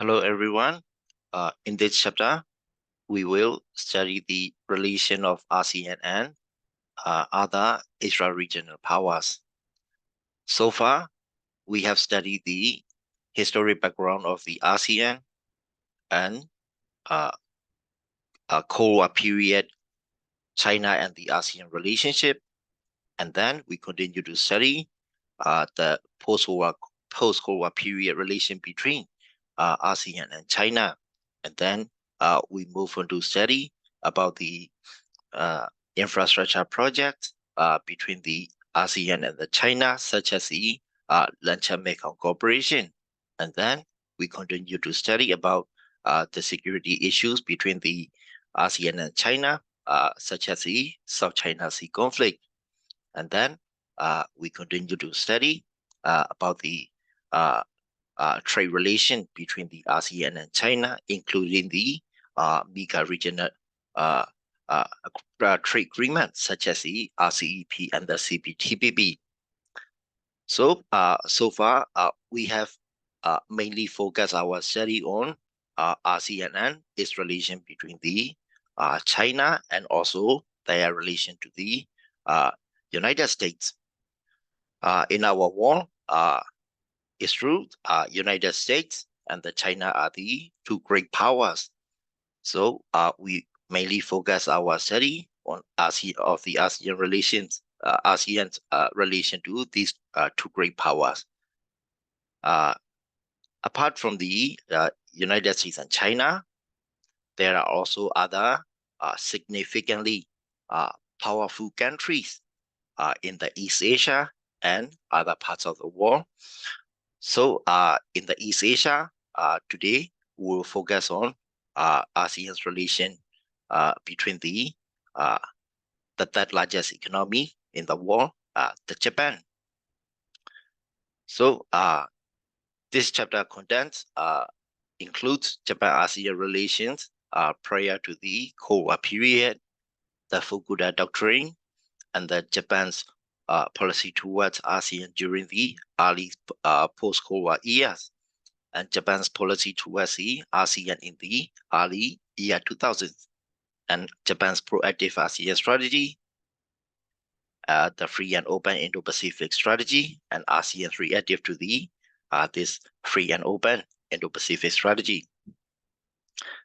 Hello, everyone. In this chapter, we will study the relation of ASEAN and other extra-regional powers. So far, we have studied the historic background of the ASEAN and uh, Cold War period, China and the ASEAN relationship, and then we continue to study the post-Cold War period relation between ASEAN and China, and then we move on to study about the uh, infrastructure projects between the ASEAN and the China, such as the Luncheon Mekong Cooperation. And then we continue to study about the security issues between the ASEAN and China, such as the South China Sea conflict. And then we continue to study about the uh, trade relation between the ASEAN and China, including the MEGA regional uh, uh, trade agreements such as the RCEP and the CPTPP. So far, we have mainly focused our study on ASEAN and its relation between the China and also their relation to the uh, United States. In our war, it's true, United States and the China are the two great powers. So we mainly focus our study on ASEAN relations, ASEAN's relation to these two great powers. Apart from the United States and China, there are also other significantly powerful countries in the East Asia and other parts of the world. So in the East Asia, today we'll focus on ASEAN's relation between the third largest economy in the world, the Japan. So this chapter contents includes Japan-ASEAN relations prior to the Cold War period, the Fukuda Doctrine, and the Japan's policy towards ASEAN during the early post-Cold War years, and Japan's policy towards the ASEAN in the early year 2000, and Japan's proactive ASEAN strategy, the free and open Indo-Pacific strategy, and ASEAN's reactive to the this free and open Indo-Pacific strategy.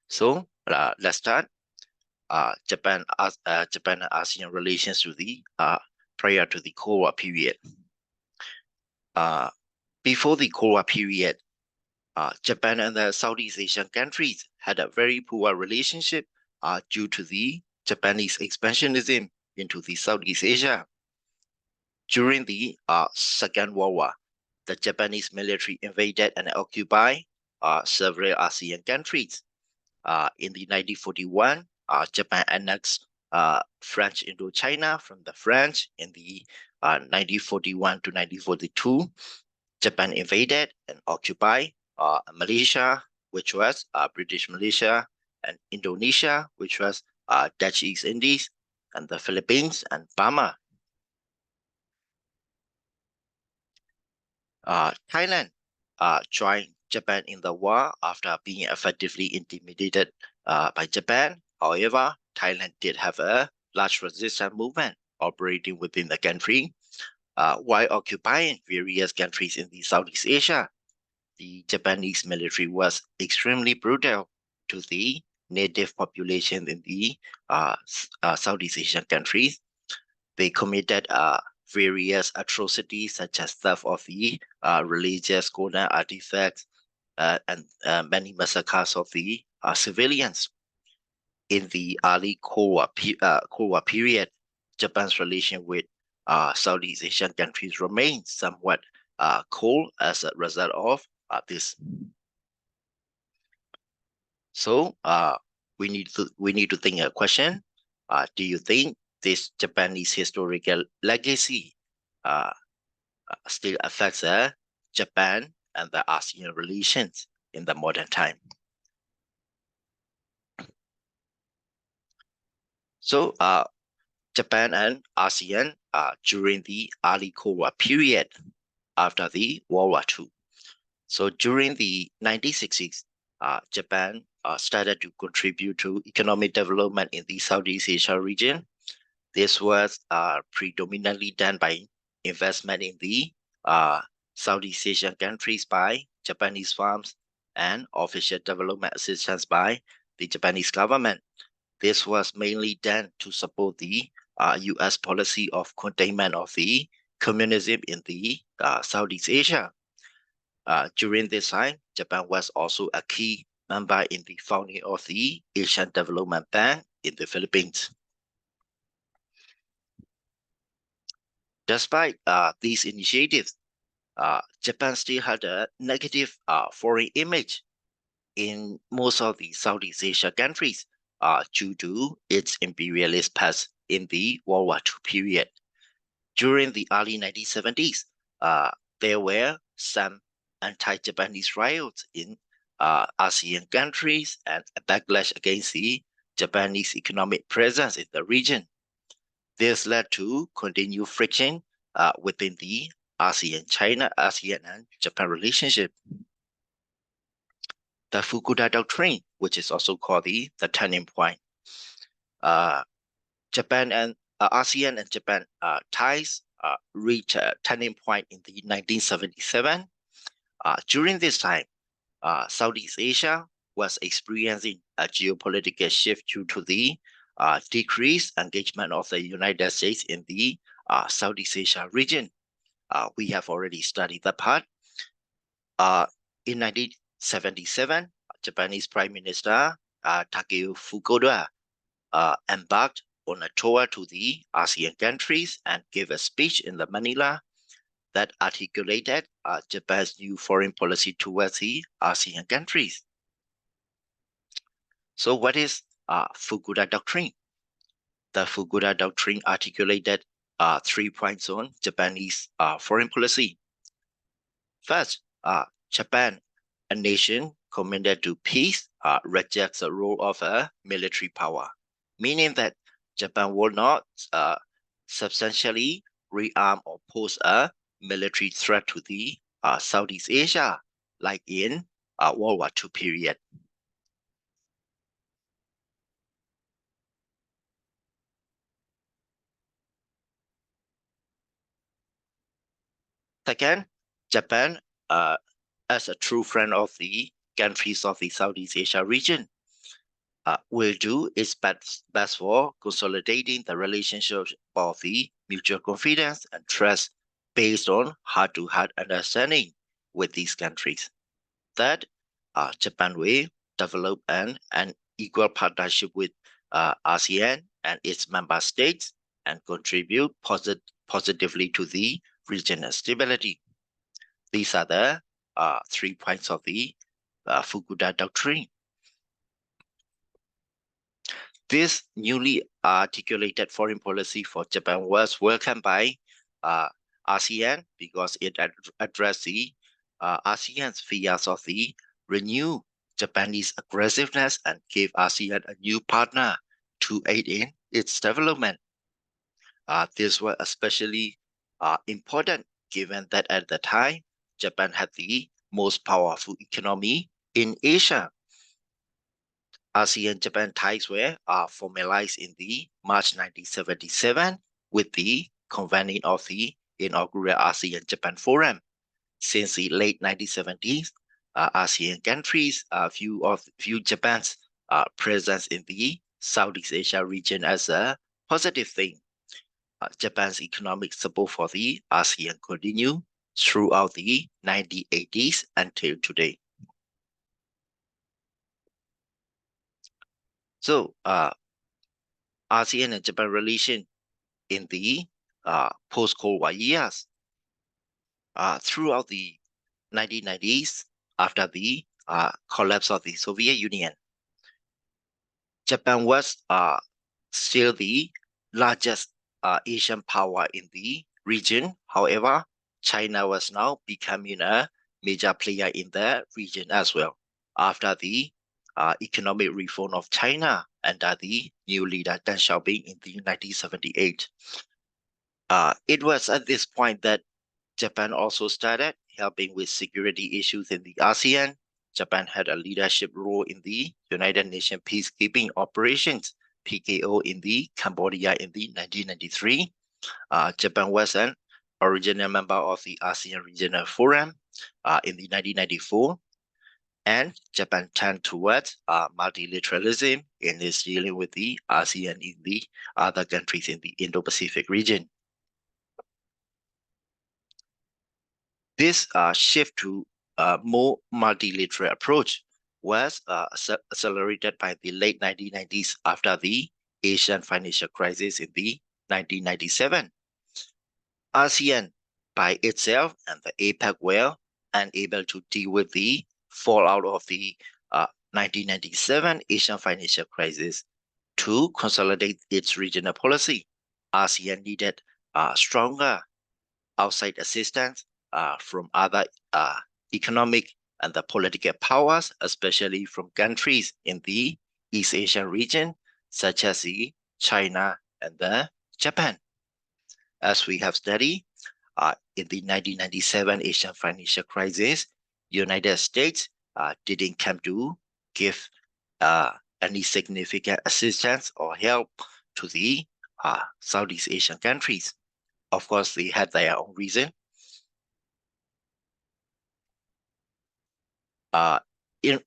So let's start. Japan and ASEAN relations to the prior to the Cold War period. Before the Cold War period, Japan and the Southeast Asian countries had a very poor relationship due to the Japanese expansionism into the Southeast Asia. During the Second World War, the Japanese military invaded and occupied several ASEAN countries. In the 1941, Japan annexed French Indochina from the French. In the 1941 to 1942, Japan invaded and occupied Malaysia, which was British Malaysia, and Indonesia, which was Dutch East Indies, and the Philippines and Burma. Thailand joined Japan in the war after being effectively intimidated by Japan. However, Thailand did have a large resistance movement operating within the country. While occupying various countries in the Southeast Asia, the Japanese military was extremely brutal to the native population in the Southeast Asian countries. They committed various atrocities such as theft of the religious golden artifacts and many massacres of the civilians. In the early Cold War period, Japan's relation with Southeast Asian countries remained somewhat cold as a result of this. So we need to think a question. Do you think this Japanese historical legacy still affects Japan and the ASEAN relations in the modern time? So Japan and ASEAN during the early Cold War period after the World War II. So during the 1960s, Japan started to contribute to economic development in the Southeast Asia region. This was predominantly done by investment in the Southeast Asian countries by Japanese firms and official development assistance by the Japanese government. This was mainly done to support the US policy of containment of the communism in the Southeast Asia. During this time, Japan was also a key member in the founding of the Asian Development Bank in the Philippines. Despite these initiatives, Japan still had a negative foreign image in most of the Southeast Asia countries due to its imperialist past in the World War II period. During the early 1970s, there were some anti-Japanese riots in ASEAN countries and a backlash against the Japanese economic presence in the region. This led to continued friction within the ASEAN and Japan relationship. The Fukuda Doctrine, which is also called the turning point. Japan and ASEAN and Japan ties reached a turning point in the 1977. During this time, Southeast Asia was experiencing a geopolitical shift due to the decreased engagement of the United States in the Southeast Asia region. We have already studied that part. In 1977, Japanese Prime Minister Takeo Fukuda embarked on a tour to the ASEAN countries and gave a speech in the Manila that articulated Japan's new foreign policy towards the ASEAN countries. So what is Fukuda Doctrine? The Fukuda Doctrine articulated 3 points on Japanese foreign policy. First, Japan, a nation committed to peace, rejects the role of a military power, meaning that Japan will not substantially rearm or pose a military threat to the Southeast Asia, like in World War II period. Second, Japan, as a true friend of the countries of the Southeast Asia region, will do its best for consolidating the relationship of the mutual confidence and trust based on heart-to-heart understanding with these countries. Third, Japan will develop an equal partnership with ASEAN and its member states and contribute positively to the regional stability. These are the 3 points of the Fukuda Doctrine. This newly articulated foreign policy for Japan was welcomed by ASEAN because it addressed the ASEAN's fears of the renewed Japanese aggressiveness and gave ASEAN a new partner to aid in its development. This was especially important given that at the time, Japan had the most powerful economy in Asia. ASEAN-Japan ties were formalized in the March 1977 with the convening of the inaugural ASEAN-Japan Forum. Since the late 1970s, ASEAN countries view Japan's presence in the Southeast Asia region as a positive thing. Japan's economic support for the ASEAN continued throughout the 1980s until today. So, ASEAN and Japan relation in the post-Cold War years. Throughout the 1990s, after the collapse of the Soviet Union, Japan was still the largest Asian power in the region. However, China was now becoming a major player in the region as well after the economic reform of China under the new leader Deng Xiaoping in the 1978. It was at this point that Japan also started helping with security issues in the ASEAN. Japan had a leadership role in the United Nations peacekeeping operations, PKO, in the Cambodia in the 1993. Japan was an original member of the ASEAN Regional Forum in the 1994, and Japan turned towards multilateralism in its dealing with the ASEAN in the other countries in the Indo-Pacific region. This shift to a more multilateral approach was accelerated by the late 1990s after the Asian financial crisis in the 1997. ASEAN by itself and the APEC were unable to deal with the fallout of the 1997 Asian financial crisis. To consolidate its regional policy, ASEAN needed stronger outside assistance from other economic and the political powers, especially from countries in the East Asian region, such as the China and the Japan. As we have studied, in the 1997 Asian financial crisis, United States didn't come to give any significant assistance or help to the Southeast Asian countries. Of course, they had their own reason. In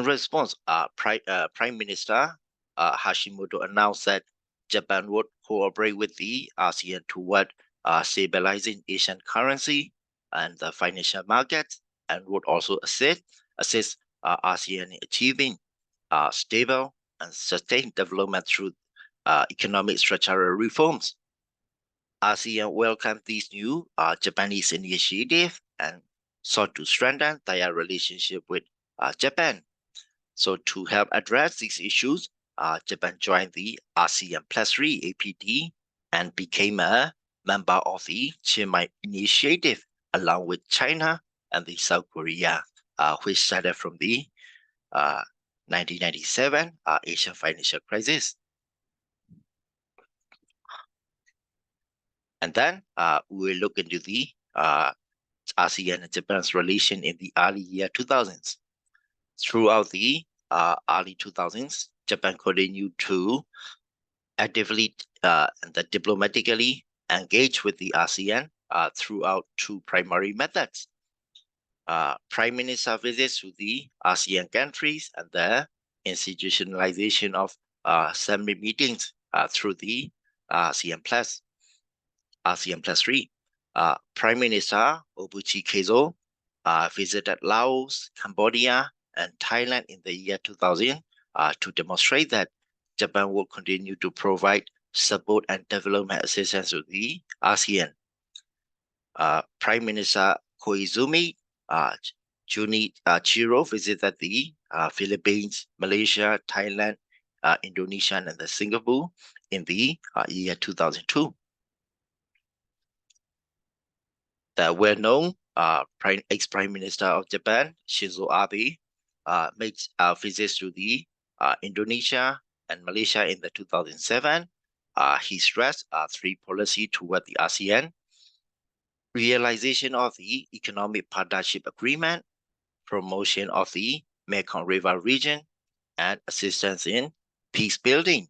response, Prime Minister Hashimoto announced that Japan would cooperate with the ASEAN toward stabilizing Asian currency and the financial markets, and would also assist ASEAN in achieving stable and sustained development through economic structural reforms. ASEAN welcomed this new Japanese initiative and sought to strengthen their relationship with Japan. So to help address these issues, Japan joined the ASEAN Plus 3 APT and became a member of the Chiang Initiative, along with China and the South Korea, which started from the 1997 Asian financial crisis. And then we will look into the ASEAN and Japan's relation in the early year 2000s. Throughout the early 2000s, Japan continued to actively and diplomatically engage with the ASEAN throughout two primary methods. Prime Minister visits to the ASEAN countries and the institutionalization of summit meetings through the ASEAN Plus 3. Prime Minister Obuchi Kezo visited Laos, Cambodia, and Thailand in the year 2000 to demonstrate that Japan will continue to provide support and development assistance to the ASEAN. Prime Minister Koizumi Junichiro visited the Philippines, Malaysia, Thailand, Indonesia, and the Singapore in the year 2002. The well-known ex-Prime Minister of Japan, Shinzo Abe, made visits to the Indonesia and Malaysia in the 2007. He stressed three policies toward the ASEAN: realization of the Economic Partnership Agreement, promotion of the Mekong River region, and assistance in peace building.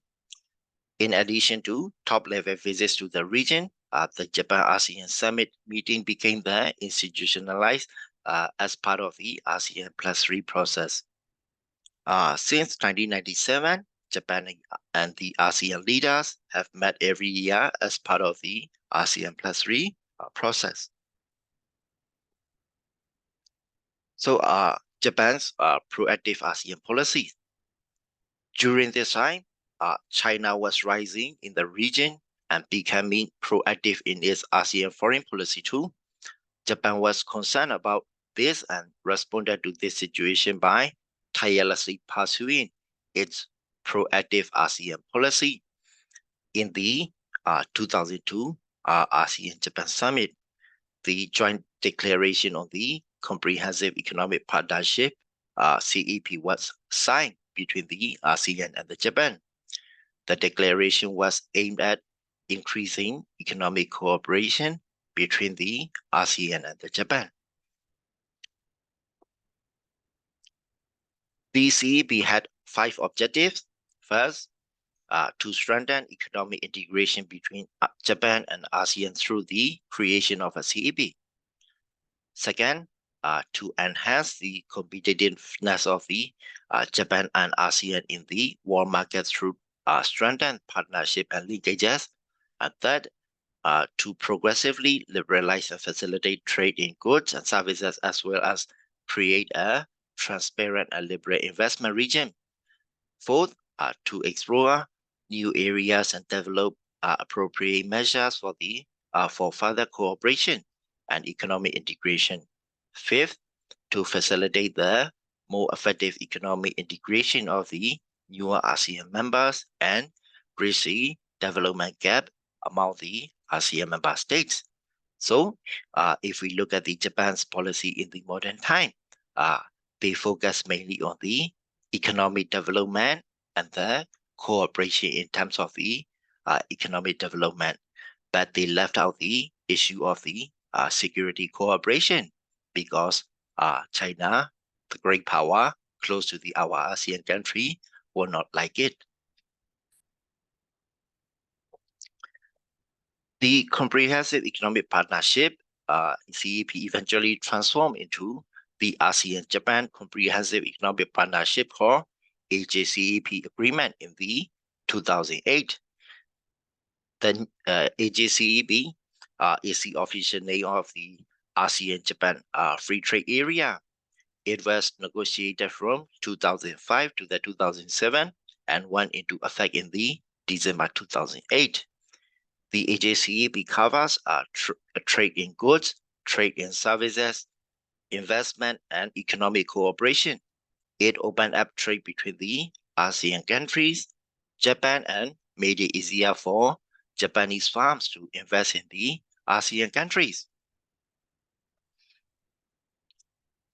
In addition to top-level visits to the region, the Japan-ASEAN Summit meeting became the institutionalized as part of the ASEAN Plus 3 process. Since 1997, Japan and the ASEAN leaders have met every year as part of the ASEAN Plus 3 process. So Japan's proactive ASEAN policy. During this time, China was rising in the region and becoming proactive in its ASEAN foreign policy too. Japan was concerned about this and responded to this situation by tirelessly pursuing its proactive ASEAN policy. In the 2002 ASEAN-Japan Summit, the Joint Declaration on the Comprehensive Economic Partnership, CEP, was signed between the ASEAN and the Japan. The declaration was aimed at increasing economic cooperation between the ASEAN and the Japan. The CEP had 5 objectives. First, to strengthen economic integration between Japan and ASEAN through the creation of a CEP. Second, to enhance the competitiveness of the Japan and ASEAN in the world market through strengthened partnership and linkages. And third, to progressively liberalize and facilitate trade in goods and services, as well as create a transparent and liberal investment regime. Fourth, to explore new areas and develop appropriate measures for further cooperation and economic integration. Fifth, to facilitate the more effective economic integration of the newer ASEAN members and bridge the development gap among the ASEAN member states. So, if we look at the Japan's policy in the modern time, they focus mainly on the economic development and the cooperation in terms of the economic development, but they left out the issue of the security cooperation because China, the great power close to our ASEAN country, will not like it. The Comprehensive Economic Partnership, CEP, eventually transformed into the ASEAN-Japan Comprehensive Economic Partnership, or AJCEP agreement in the 2008. The AJCEP is the official name of the ASEAN-Japan Free Trade Area. It was negotiated from 2005 to the 2007 and went into effect in the December 2008. The AJCEP covers trade in goods, trade in services, investment, and economic cooperation. It opened up trade between the ASEAN countries, Japan, and made it easier for Japanese firms to invest in the ASEAN countries.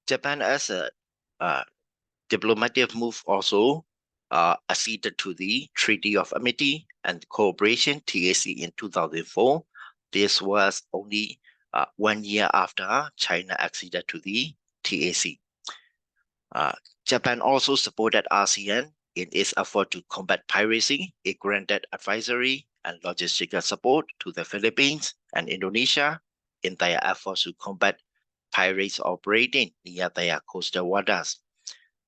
Japan, as a diplomatic move, also acceded to the Treaty of Amity and Cooperation, TAC, in 2004. This was only 1 year after China acceded to the TAC. Japan also supported ASEAN in its effort to combat piracy. It granted advisory and logistical support to the Philippines and Indonesia in their efforts to combat pirates operating near their coastal waters.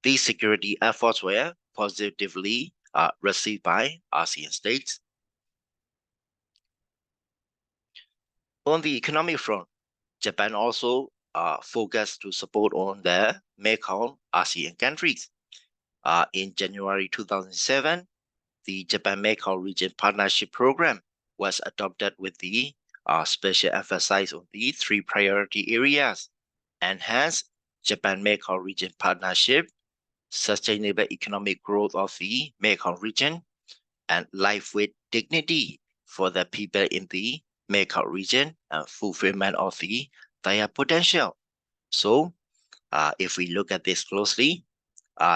These security efforts were positively received by ASEAN states. On the economic front, Japan also focused to support on the Mekong ASEAN countries. In January 2007, the Japan-Mekong Region Partnership Program was adopted with the special emphasis on the 3 priority areas: enhance Japan-Mekong Region Partnership, sustainable economic growth of the Mekong region, and life with dignity for the people in the Mekong region and fulfillment of their potential. So, if we look at this closely,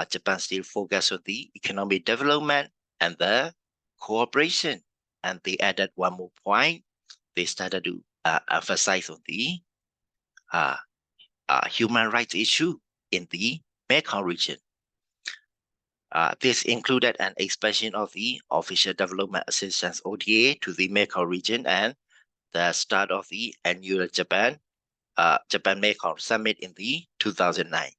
Japan still focused on the economic development and the cooperation. And they added one more point. They started to emphasize on the human rights issue in the Mekong region. This included an expansion of the Official Development Assistance ODA to the Mekong region and the start of the annual Japan-Mekong Summit in the 2009.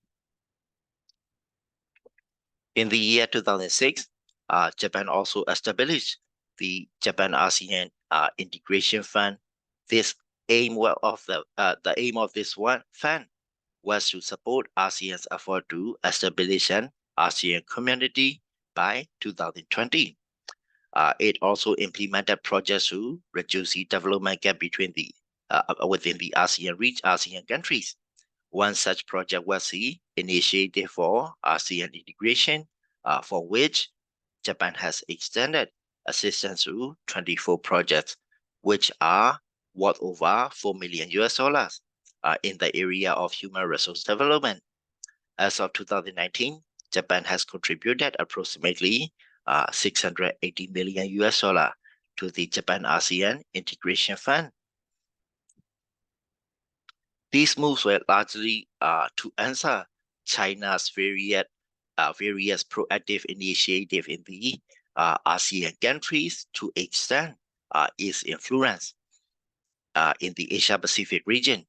In the year 2006, Japan also established the Japan-ASEAN Integration Fund. The aim of this fund was to support ASEAN's effort to establish an ASEAN community by 2020. It also implemented projects to reduce the development gap between within the ASEAN countries. One such project was the Initiative for ASEAN Integration, for which Japan has extended assistance to 24 projects, which are worth over $4 million in the area of human resource development. As of 2019, Japan has contributed approximately $680 million to the Japan-ASEAN Integration Fund. These moves were largely to answer China's varied various proactive initiatives in the ASEAN countries to extend its influence in the Asia Pacific region.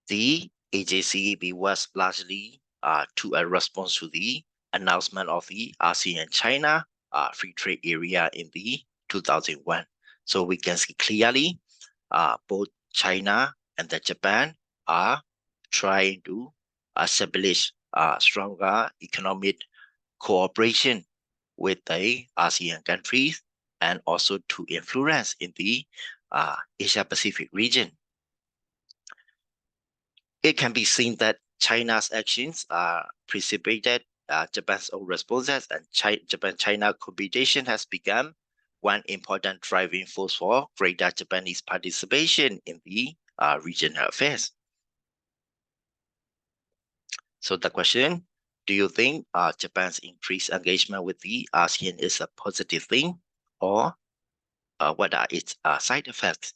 The AJCEB was largely to a response to the announcement of the ASEAN-China free trade area in the 2001. So we can see clearly both China and the Japan are trying to establish stronger economic cooperation with the ASEAN countries and also to influence in the Asia Pacific region. It can be seen that China's actions precipitated Japan's own responses, and Japan-China competition has become one important driving force for greater Japanese participation in the regional affairs. So the question, do you think Japan's increased engagement with the ASEAN is a positive thing, or what are its side effects?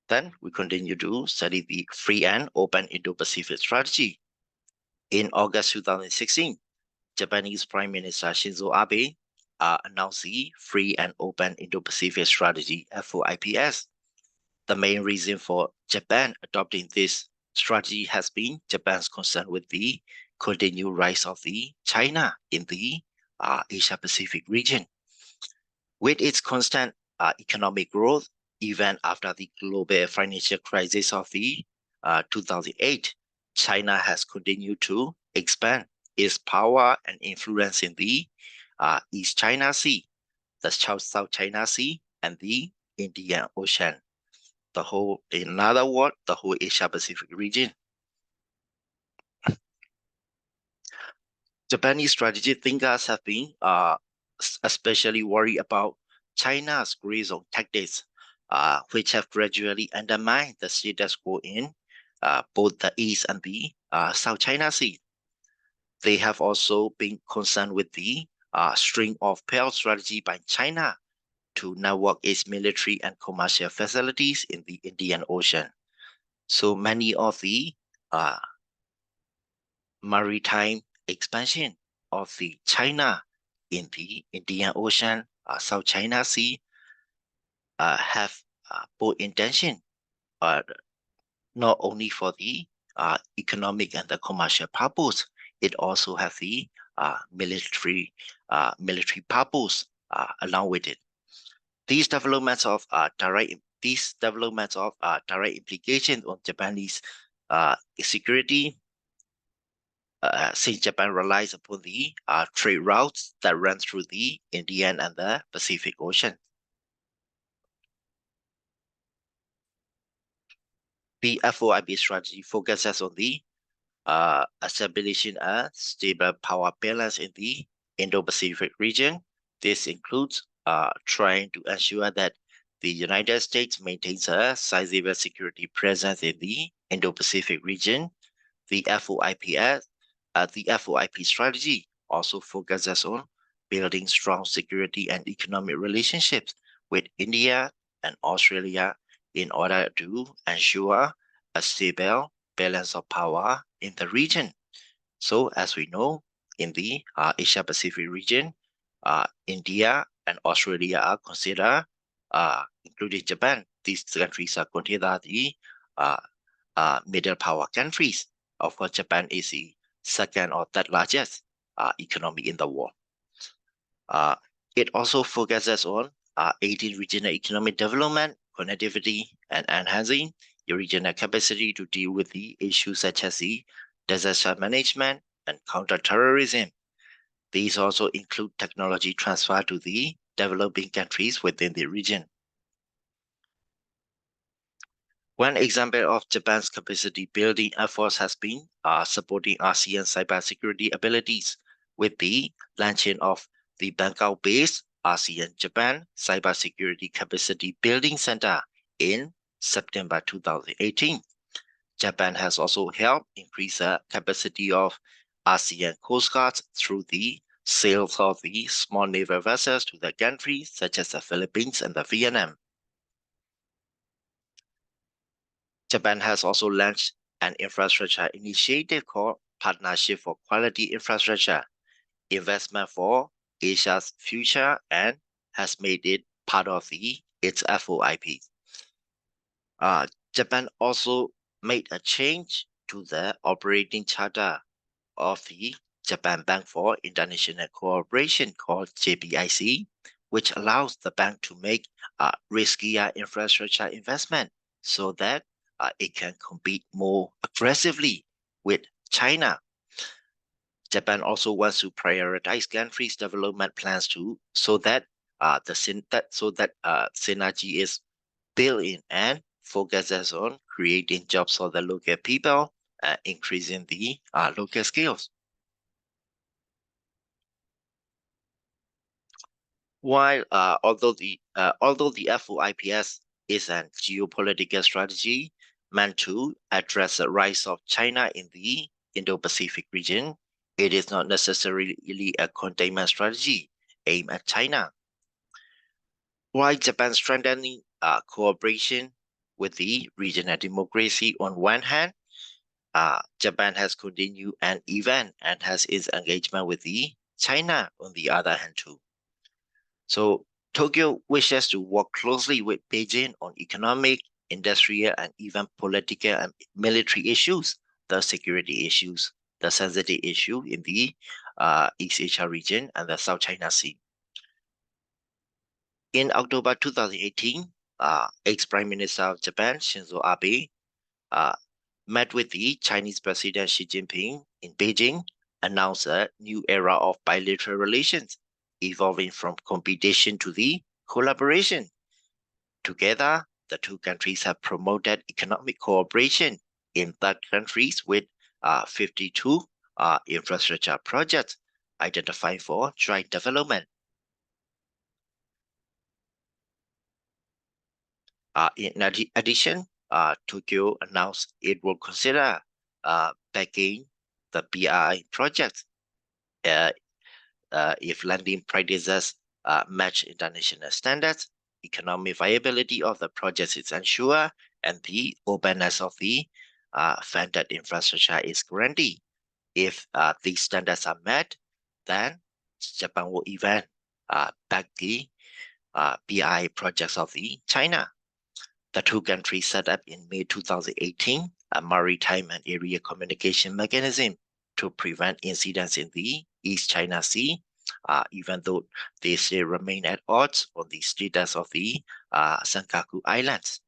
Then we continue to study the free and open Indo-Pacific strategy. In August 2016, Japanese Prime Minister Shinzo Abe announced the Free and Open Indo-Pacific Strategy, FOIPS. The main reason for Japan adopting this strategy has been Japan's concern with the continued rise of the China in the Asia-Pacific region. With its constant economic growth, even after the global financial crisis of the 2008, China has continued to expand its power and influence in the East China Sea, the South China Sea, and the Indian Ocean. In other words, the whole Asia Pacific region. Japanese strategic thinkers have been especially worried about China's gray zone tactics, which have gradually undermined the status quo in both the East and the South China Sea. They have also been concerned with the string of pearls strategy by China to network its military and commercial facilities in the Indian Ocean. So many of the maritime expansion of the China in the Indian Ocean, South China Sea, have both intention, not only for the economic and the commercial purpose, it also has the military purpose along with it. These developments of direct implications on Japanese security, since Japan relies upon the trade routes that run through the Indian and the Pacific Ocean. The FOIP strategy focuses on the establishing a stable power balance in the Indo-Pacific region. This includes trying to ensure that the United States maintains a sizable security presence in the Indo-Pacific region. The FOIP strategy also focuses on building strong security and economic relationships with India and Australia in order to ensure a stable balance of power in the region. So as we know, in the Asia Pacific region, India and Australia are considered, including Japan, these countries are considered the middle power countries. Of course, Japan is the second or third largest economy in the world. It also focuses on aiding regional economic development, connectivity, and enhancing the regional capacity to deal with the issues such as the disaster management and counterterrorism. These also include technology transfer to the developing countries within the region. One example of Japan's capacity building efforts has been supporting ASEAN cybersecurity abilities with the launching of the Bangkok-based ASEAN-Japan Cybersecurity Capacity Building Center in September 2018. Japan has also helped increase the capacity of ASEAN Coast Guards through the sales of the small naval vessels to the countries such as the Philippines and the Vietnam. Japan has also launched an infrastructure initiative called Partnership for Quality Infrastructure, Investment for Asia's Future, and has made it part of its FOIP. Japan also made a change to the operating charter of the Japan Bank for International Cooperation, called JBIC, which allows the bank to make riskier infrastructure investment so that it can compete more aggressively with China. Japan also wants to prioritize countries' development plans too, so that synergy is built in and focuses on creating jobs for the local people, increasing the local skills. While although the FOIPS is a geopolitical strategy meant to address the rise of China in the Indo-Pacific region, it is not necessarily a containment strategy aimed at China. While Japan strengthening cooperation with the regional democracy on one hand, Japan has continued an event and has its engagement with the China on the other hand too. So Tokyo wishes to work closely with Beijing on economic, industrial, and even political and military issues, the security issues, the sensitive issue in the East Asia region and the South China Sea. In October 2018, ex-Prime Minister of Japan, Shinzo Abe, met with the Chinese President Xi Jinping in Beijing, announced a new era of bilateral relations, evolving from competition to the collaboration. Together, the two countries have promoted economic cooperation in third countries with 52 infrastructure projects identified for joint development. In addition, Tokyo announced it will consider backing the BRI project if lending practices match international standards, economic viability of the project is ensured, and the openness of the funded infrastructure is guaranteed. If these standards are met, then Japan will even back the BRI projects of the China. The two countries set up in May 2018 a maritime and area communication mechanism to prevent incidents in the East China Sea, even though they still remain at odds on the status of the Senkaku Islands.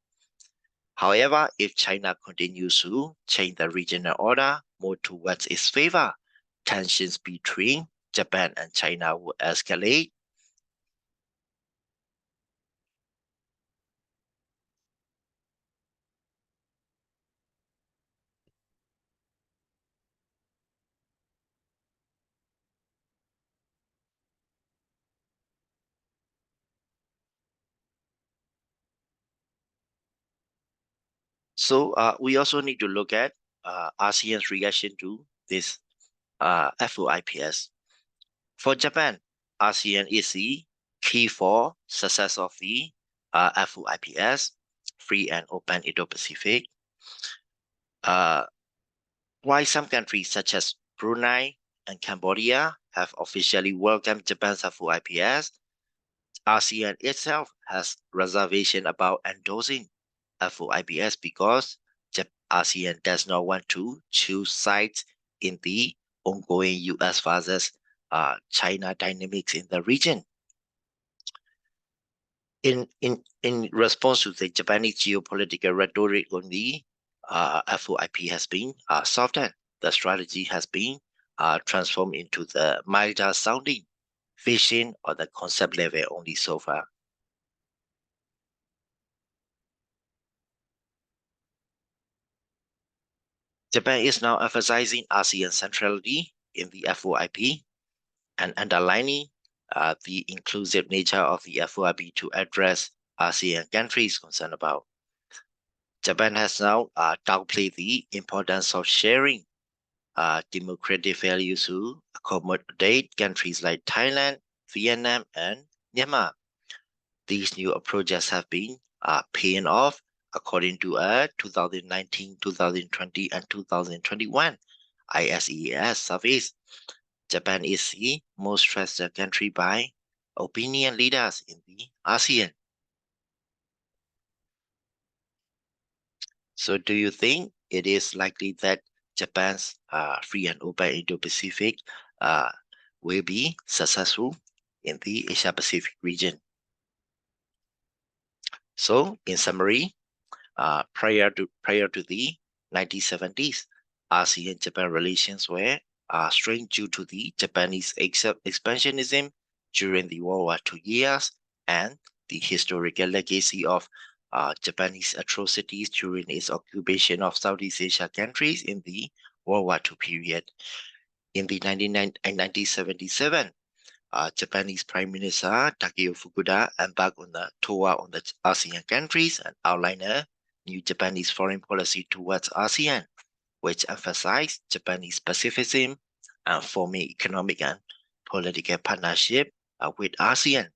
However, if China continues to change the regional order more towards its favor, tensions between Japan and China will escalate. So we also need to look at ASEAN's reaction to this FOIPS. For Japan, ASEAN is the key for success of the FOIPS, free and open Indo-Pacific. While some countries such as Brunei and Cambodia have officially welcomed Japan's FOIPS, ASEAN itself has reservation about endorsing FOIPS because ASEAN does not want to choose sides in the ongoing US versus China dynamics in the region. In response to the Japanese geopolitical rhetoric on the FOIP has been softened. The strategy has been transformed into the milder sounding vision or the concept level only so far. Japan is now emphasizing ASEAN centrality in the FOIP and underlining the inclusive nature of the FOIP to address ASEAN countries concerned about. Japan has now downplayed the importance of sharing democratic values to accommodate countries like Thailand, Vietnam, and Myanmar. These new approaches have been paying off according to a 2019, 2020, and 2021 ISEAS surveys, Japan is the most trusted country by opinion leaders in the ASEAN. So do you think it is likely that Japan's free and open Indo-Pacific will be successful in the Asia-Pacific region? So in summary, prior to the 1970s, ASEAN-Japan relations were strained due to the Japanese expansionism during the World War II years and the historical legacy of Japanese atrocities during its occupation of Southeast Asia countries in the World War II period. In the 1977, Japanese Prime Minister Takeo Fukuda embarked on a tour on the ASEAN countries and outlined a new Japanese foreign policy towards ASEAN, which emphasized Japanese pacifism and forming economic and political partnership with ASEAN.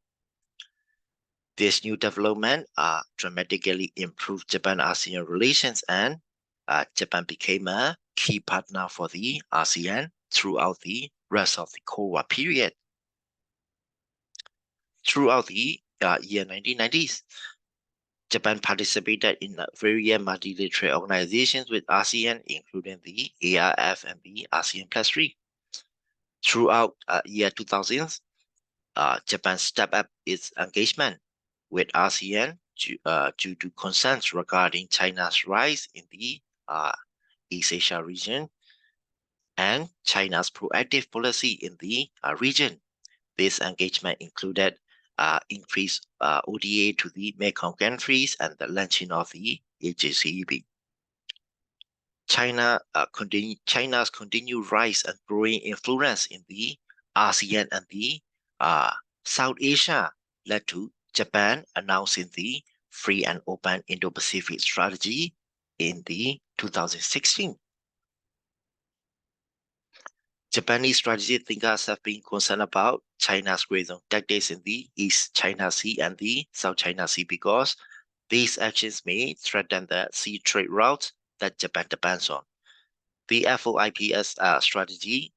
This new development dramatically improved Japan-ASEAN relations, and Japan became a key partner for the ASEAN throughout the rest of the Cold War period. Throughout the year 1990s, Japan participated in various multilateral organizations with ASEAN, including the ARF and the ASEAN Plus 3. Throughout year 2000s, Japan stepped up its engagement with ASEAN due to concerns regarding China's rise in the East Asia region and China's proactive policy in the region. This engagement included increased ODA to the Mekong countries and the launching of the AJCEP. China's continued rise and growing influence in the ASEAN and the South Asia led to Japan announcing the free and open Indo-Pacific strategy in the 2016. Japanese strategy thinkers have been concerned about China's gray zone tactics in the East China Sea and the South China Sea because these actions may threaten the sea trade routes that Japan depends on. The FOIP's strategy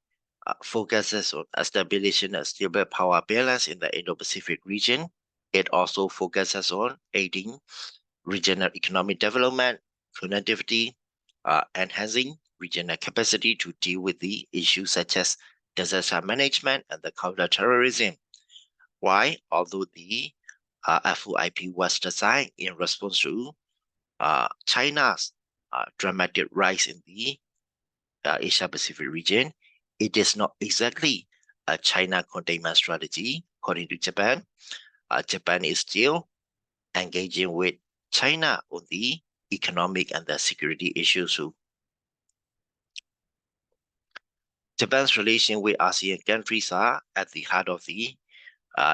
focuses on establishing a stable power balance in the Indo-Pacific region. It also focuses on aiding regional economic development, connectivity, enhancing regional capacity to deal with the issues such as disaster management and the counter-terrorism. Why? Although the FOIP was designed in response to China's dramatic rise in the Asia-Pacific region, it is not exactly a China containment strategy. According to Japan, Japan is still engaging with China on the economic and the security issues too. Japan's relation with ASEAN countries are at the heart of the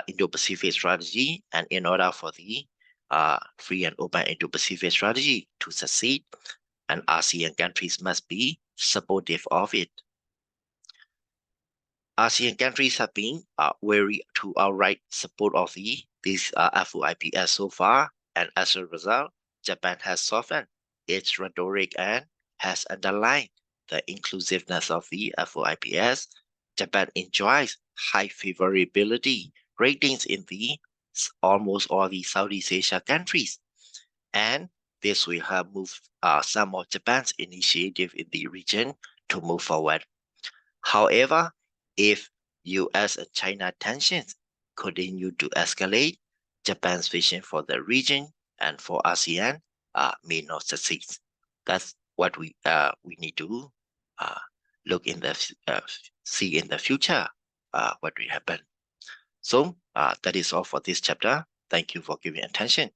Indo-Pacific strategy, and in order for the free and open Indo-Pacific strategy to succeed, and ASEAN countries must be supportive of it. ASEAN countries have been wary to outright support of this FOIPS so far, and as a result, Japan has softened its rhetoric and has underlined the inclusiveness of the FOIPS. Japan enjoys high favorability ratings in the almost all the Southeast Asia countries, and this will help move some of Japan's initiative in the region to move forward. However, if US and China tensions continue to escalate, Japan's vision for the region and for ASEAN may not succeed. That's what we need to look in the see in the future what will happen. So that is all for this chapter. Thank you for giving attention.